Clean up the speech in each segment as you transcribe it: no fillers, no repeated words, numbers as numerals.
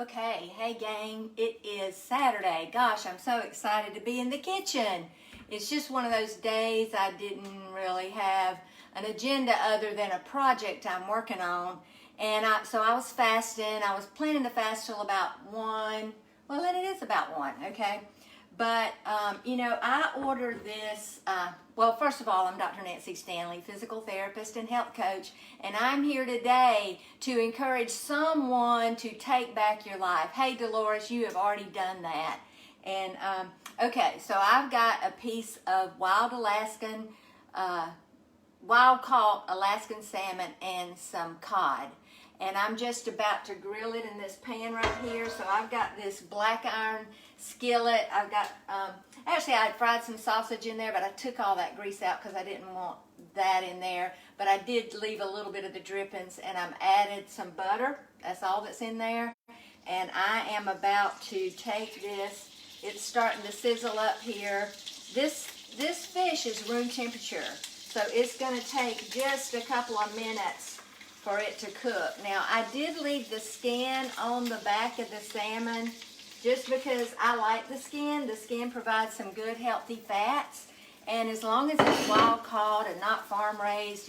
Okay, hey gang, it is Saturday. Gosh, I'm so excited to be in the kitchen. It's just one of those days I didn't really have an agenda other than a project I'm working on. And so I was fasting. I was planning to fast till about 1. Well, it is about 1, okay? But, I ordered this, well, first of all, I'm Dr. Nancy Stanley, physical therapist and health coach, and I'm here today to encourage someone to take back your life. Hey, Dolores, you have already done that. And, okay, so I've got a piece of wild caught Alaskan salmon and some cod. And I'm just about to grill it in this pan right here. So I've got this black iron skillet. I've got, actually I had fried some sausage in there, but I took all that grease out because I didn't want that in there. But I did leave a little bit of the drippings, and I'm added some butter. That's all that's in there. And I am about to take this. It's starting to sizzle up here. This fish is room temperature. So it's going to take just a couple of minutes for it to cook. Now, I did leave the skin on the back of the salmon just because I like the skin. The skin provides some good, healthy fats. And as long as it's wild caught and not farm raised,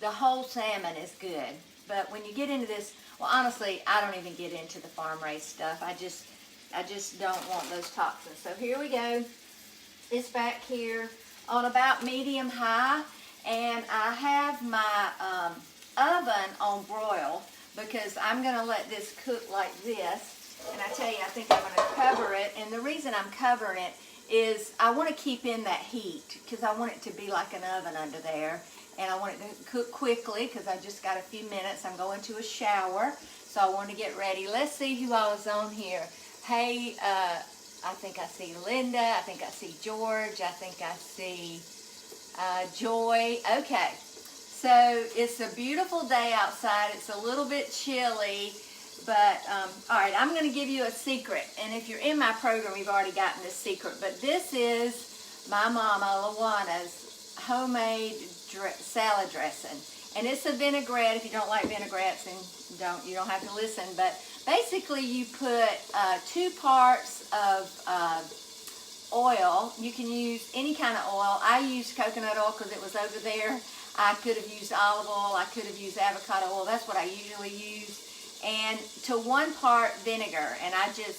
the whole salmon is good. But when you get into this, well, honestly, I don't even get into the farm raised stuff. I just don't want those toxins. So here we go. It's back here on about medium high. And I have my oven on broil because I'm going to let this cook like this. And I tell you, I think I'm going to cover it. And the reason I'm covering it is I want to keep in that heat because I want it to be like an oven under there. And I want it to cook quickly because I just got a few minutes. I'm going to a shower, so I want to get ready. Let's see who all is on here. Hey, I think I see Linda. I think I see George. I think I see Joy. Okay. So it's a beautiful day outside. It's a little bit chilly, but all right, I'm going to give you a secret. And if you're in my program, you've already gotten this secret. But this is my mama, Luana's homemade salad dressing. And it's a vinaigrette. If you don't like vinaigrettes, then you don't have to listen. But basically, you put 2 parts of oil. You can use any kind of oil. I used coconut oil because it was over there. I could have used olive oil. I could have used avocado oil. That's what I usually use. And to 1 part vinegar. And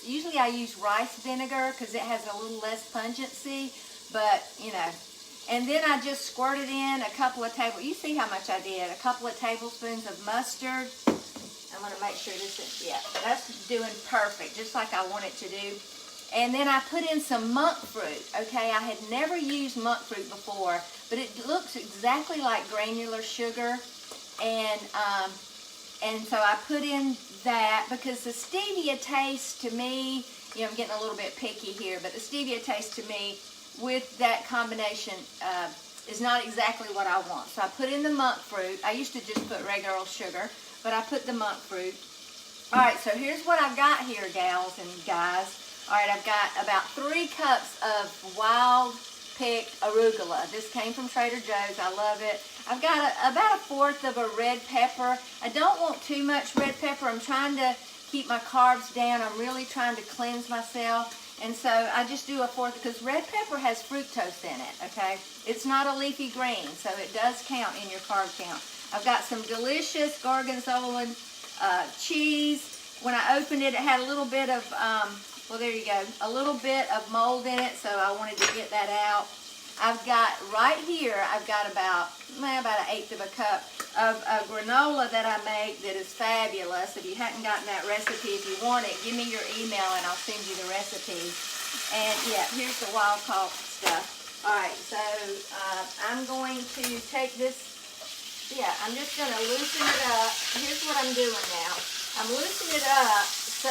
usually I use rice vinegar because it has a little less pungency. But, And then I just squirted in a couple of you see how much I did. A couple of tablespoons of mustard. I'm going to make sure this is, yeah, that's doing perfect, just like I want it to do. And then I put in some monk fruit, okay? I had never used monk fruit before, but it looks exactly like granular sugar. And so I put in that because the stevia taste to me, I'm getting a little bit picky here, but the stevia taste to me with that combination is not exactly what I want. So I put in the monk fruit. I used to just put regular old sugar, but I put the monk fruit. All right, so here's what I've got here, gals and guys. All right, I've got about 3 cups of wild picked arugula. This came from Trader Joe's. I love it. I've got about 1/4 of a red pepper. I don't want too much red pepper. I'm trying to keep my carbs down. I'm really trying to cleanse myself. And so I just do 1/4 because red pepper has fructose in it, okay? It's not a leafy green, so it does count in your carb count. I've got some delicious gorgonzola cheese. When I opened it, it had a little bit of, well, there you go, a little bit of mold in it, so I wanted to get that out. I've got right here, I've got about 1/8 of a cup of granola that I make that is fabulous. If you hadn't gotten that recipe, if you want it, give me your email and I'll send you the recipe. And yeah, here's the wild caught stuff. All right, so I'm going to take this, I'm just going to loosen it up. Here's what I'm doing now. I'm loosening it up so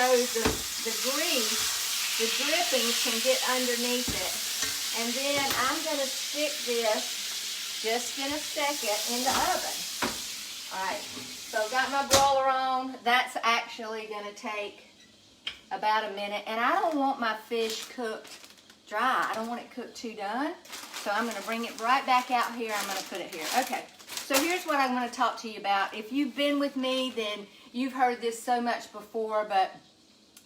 the grease, the drippings can get underneath it. And then I'm going to stick this just in a second in the oven. All right, so I've got my broiler on. That's actually going to take about a minute. And I don't want my fish cooked dry. I don't want it cooked too done. So I'm going to bring it right back out here. I'm going to put it here. Okay, so here's what I'm going to talk to you about. If you've been with me, then you've heard this so much before, but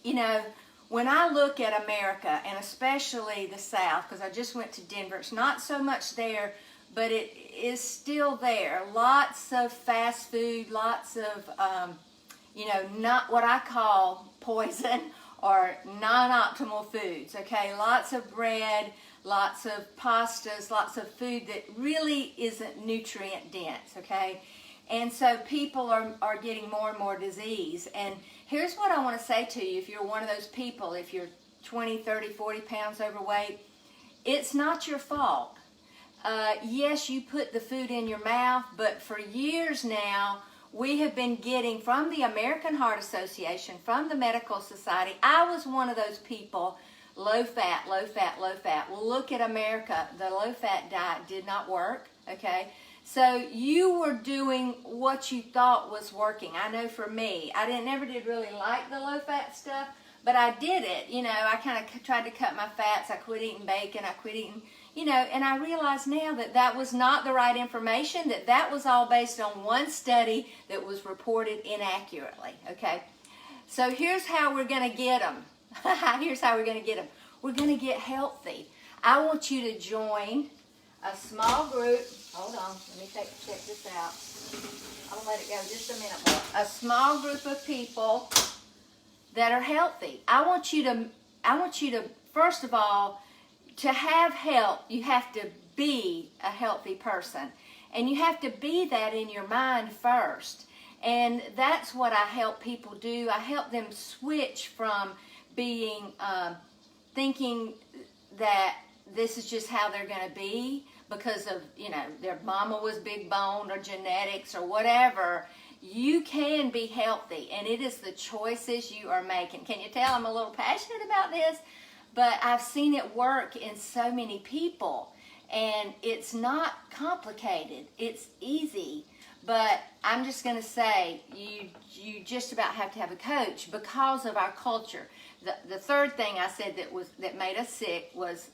You know, when I look at America, and especially the South, because I just went to Denver, it's not so much there, but it is still there. Lots of fast food, lots of, you know, not what I call poison or non-optimal foods, okay? Lots of bread, lots of pastas, lots of food that really isn't nutrient dense, okay? And so people are getting more and more disease. And here's what I want to say to you. If you're one of those people, if you're 20, 30, 40 pounds overweight, it's not your fault. Yes, you put the food in your mouth, but for years now, we have been getting from the American Heart Association, from the Medical Society. I was one of those people, low fat, low fat, low fat. Well, look at America. The low fat diet did not work, okay? So you were doing what you thought was working. I know for me, I never did really like the low fat stuff, but I did it. You know, I kind of tried to cut my fats. I quit eating bacon. I quit eating, you know, and I realize now that that was not the right information, that was all based on one study that was reported inaccurately, okay? So here's how we're going to get them. Here's how we're going to get them. We're going to get healthy. I want you to join a small group. Hold on, let me check this out. I'm going to let it go just a minute more. A small group of people that are healthy. I want you to, first of all, to have health, you have to be a healthy person. And you have to be that in your mind first. And that's what I help people do. I help them switch from being, thinking that this is just how they're going to be because of, you know, their mama was big boned or genetics or whatever. You can be healthy, and it is the choices you are making. Can you tell I'm a little passionate about this? But I've seen it work in so many people, and it's not complicated. It's easy. But I'm just going to say, you just about have to have a coach because of our culture. The third thing I said that made us sick was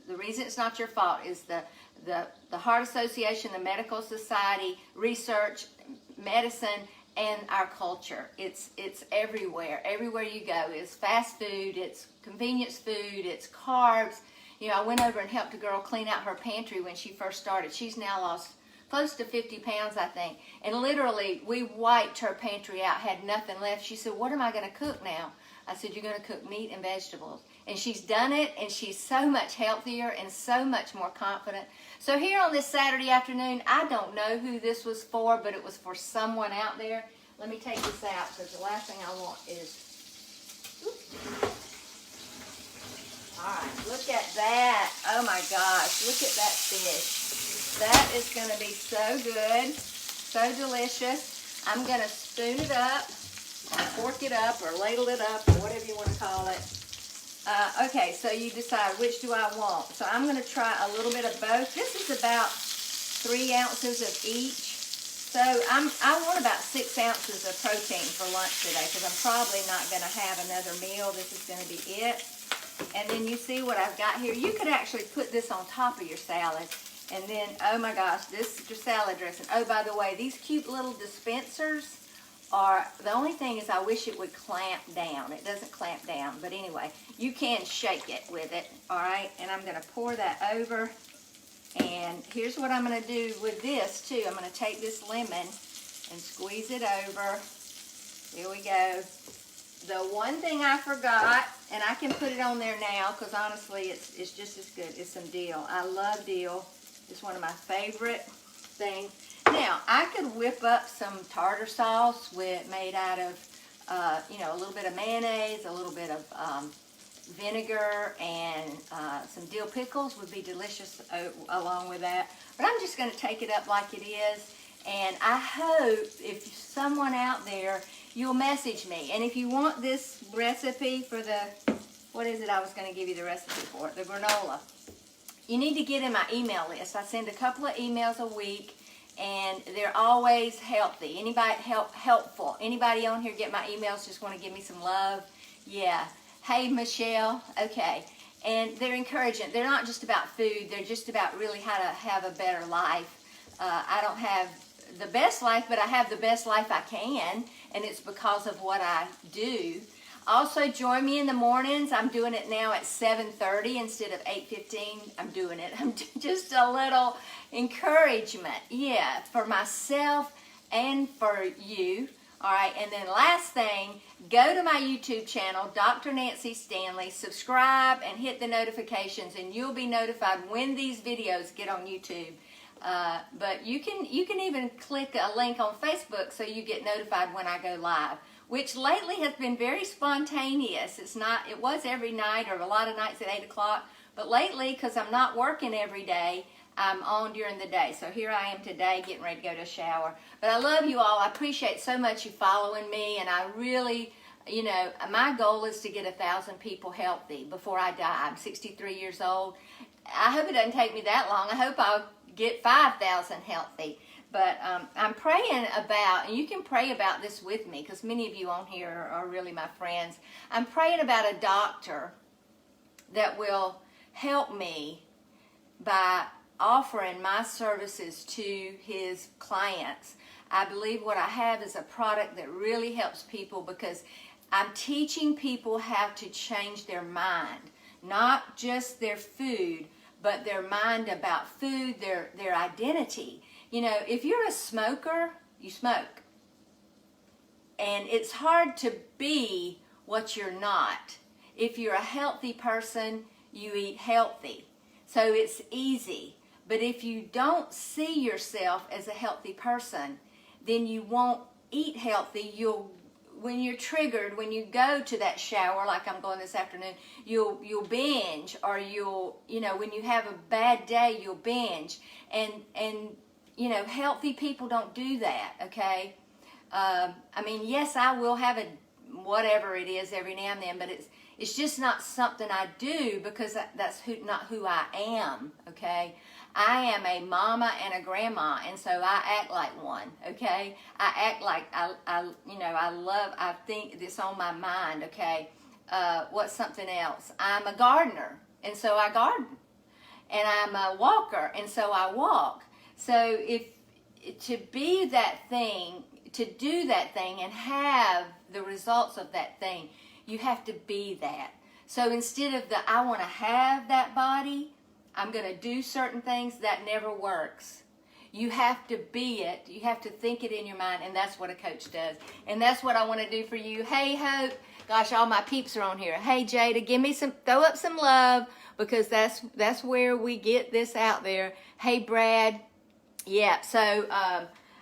the reason it's not your fault is the Heart Association, the Medical Society, research, medicine, and our culture. It's everywhere. Everywhere you go is fast food, it's convenience food, it's carbs. You know, I went over and helped a girl clean out her pantry when she first started. She's now lost close to 50 pounds, I think. And literally, we wiped her pantry out, had nothing left. She said, what am I going to cook now? I said, you're going to cook meat and vegetables. And she's done it, and she's so much healthier and so much more confident. So here on this Saturday afternoon, I don't know who this was for, but it was for someone out there. Let me take this out, because the last thing I want is... Oops. All right, look at that. Oh, my gosh. Look at that fish. That is going to be so good, so delicious. I'm going to spoon it up, or fork it up, or ladle it up, or whatever you want to call it. Okay, so you decide which do I want. So I'm going to try a little bit of both. This is about 3 ounces of each. So I want about 6 ounces of protein for lunch today because I'm probably not going to have another meal. This is going to be it. And then you see what I've got here. You could actually put this on top of your salad. And then, oh my gosh, this is your salad dressing. Oh, by the way, these cute little dispensers are, the only thing is I wish it would clamp down. It doesn't clamp down. But anyway, you can shake it with it, all right? And I'm going to pour that over. And here's what I'm going to do with this, too. I'm going to take this lemon and squeeze it over. Here we go. The one thing I forgot, and I can put it on there now because honestly it's just as good, is some dill. I love dill. It's one of my favorite things. Now, I could whip up some tartar sauce made out of, you know, a little bit of mayonnaise, a little bit of vinegar, and some dill pickles would be delicious along with that. But I'm just going to take it up like it is. And I hope if someone out there, you'll message me. And if you want this recipe for the, what is it I was going to give you the recipe for? The granola. You need to get in my email list. I send a couple of emails a week, and they're always healthy. Anybody helpful? Anybody on here get my emails, just want to give me some love? Yeah. Hey, Michelle. Okay. And they're encouraging. They're not just about food. They're just about really how to have a better life. I don't have the best life, but I have the best life I can, and it's because of what I do. Also, join me in the mornings. I'm doing it now at 7:30 instead of 8:15. I'm doing it. I'm just a little encouragement, yeah, for myself and for you. All right, and then last thing, go to my YouTube channel, Dr. Nancy Stanley, subscribe and hit the notifications, and you'll be notified when these videos get on YouTube. But you can even click a link on Facebook so you get notified when I go live, which lately has been very spontaneous. It was every night or a lot of nights at 8 o'clock, but lately, because I'm not working every day, I'm on during the day. So here I am today getting ready to go to a shower. But I love you all. I appreciate so much you following me, and I really, my goal is to get 1,000 people healthy before I die. I'm 63 years old. I hope it doesn't take me that long. I hope I'll get 5,000 healthy. But I'm praying about, and you can pray about this with me because many of you on here are really my friends. I'm praying about a doctor that will help me by offering my services to his clients. I believe what I have is a product that really helps people because I'm teaching people how to change their mind, not just their food, but their mind about food, their identity. If you're a smoker, you smoke. And it's hard to be what you're not. If you're a healthy person, you eat healthy. So it's easy. But if you don't see yourself as a healthy person, then you won't eat healthy. When you're triggered, when you go to that shower, like I'm going this afternoon, you'll binge, or when you have a bad day, you'll binge. And healthy people don't do that, okay? Yes, I will have whatever it is every now and then, but it's just not something I do because that's not who I am, okay? I am a mama and a grandma, and so I act like one, okay? I act like I think it's on my mind, okay? What's something else? I'm a gardener, and so I garden. And I'm a walker, and so I walk. So to do that thing and have the results of that thing, you have to be that. So instead of I want to have that body, I'm going to do certain things, that never works. You have to be it. You have to think it in your mind, and that's what a coach does. And that's what I want to do for you. Hey, Hope. Gosh, all my peeps are on here. Hey, Jada, throw up some love, because that's where we get this out there. Hey, Brad. Yeah, so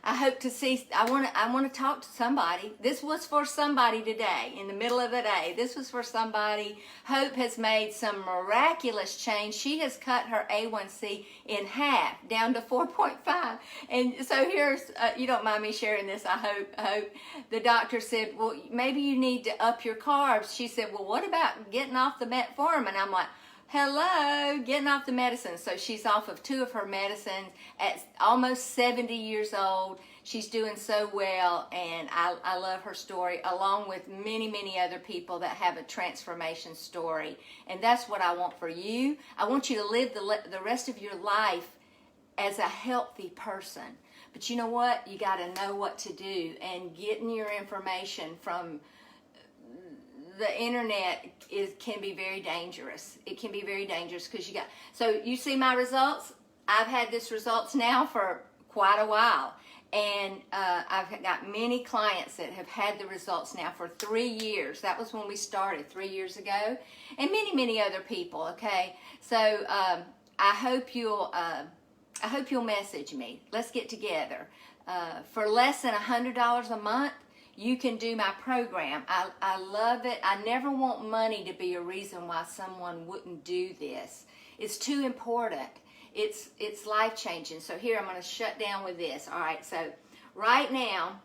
I hope to see, I want to talk to somebody. This was for somebody today, in the middle of the day. This was for somebody. Hope has made some miraculous change. She has cut her A1C in half, down to 4.5. And so here's, you don't mind me sharing this, I hope. The doctor said, well, maybe you need to up your carbs. She said, well, what about getting off the metformin? And I'm like, hello, getting off the medicine. So she's off of 2 of her medicines at almost 70 years old. She's doing so well, and I love her story, along with many, many other people that have a transformation story. And that's what I want for you. I want you to live the rest of your life as a healthy person. But you know what? You got to know what to do, and getting your information from the internet can be very dangerous. It can be very dangerous because so you see my results. I've had this results now for quite a while, and I've got many clients that have had the results now for 3 years. That was when we started 3 years ago, and many, many other people. Okay, so I hope you'll message me. Let's get together. For less than $100 a month, you can do my program. I love it. I never want money to be a reason why someone wouldn't do this. It's too important. It's life-changing. So here, I'm going to shut down with this. All right, so right now,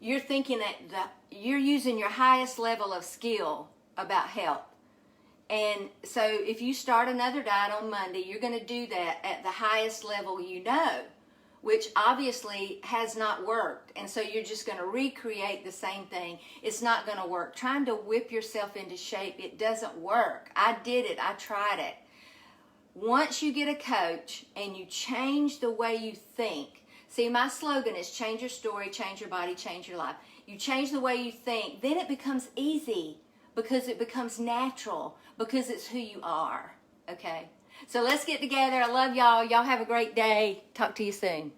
you're thinking that you're using your highest level of skill about health. And so if you start another diet on Monday, you're going to do that at the highest level you know, which obviously has not worked. And so you're just going to recreate the same thing. It's not going to work. Trying to whip yourself into shape, it doesn't work. I did it. I tried it. Once you get a coach and you change the way you think, see, my slogan is change your story, change your body, change your life. you change the way you think, then it becomes easy because it becomes natural, because it's who you are, okay? So let's get together. I love y'all. Y'all have a great day. Talk to you soon.